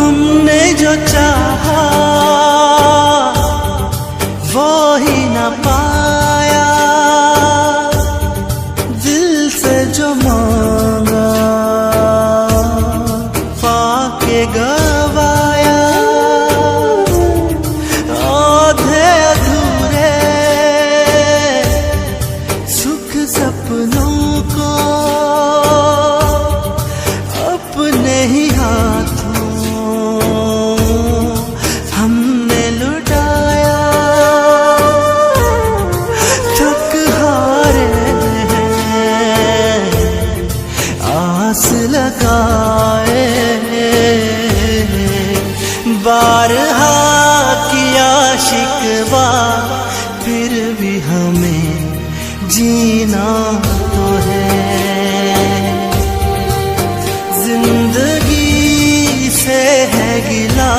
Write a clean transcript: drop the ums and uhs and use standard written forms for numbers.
हमने जो चाहा वो ही न पाया, दिल से जो मांगा पाके गवाया। आधे अधूरे सुख सपनों को अपने ही हाथों हमने लुटाया। थक हारे आस लगाए, बारहा किया शिकवा, फिर भी हमें जीना तो है। जिंदगी से है गिला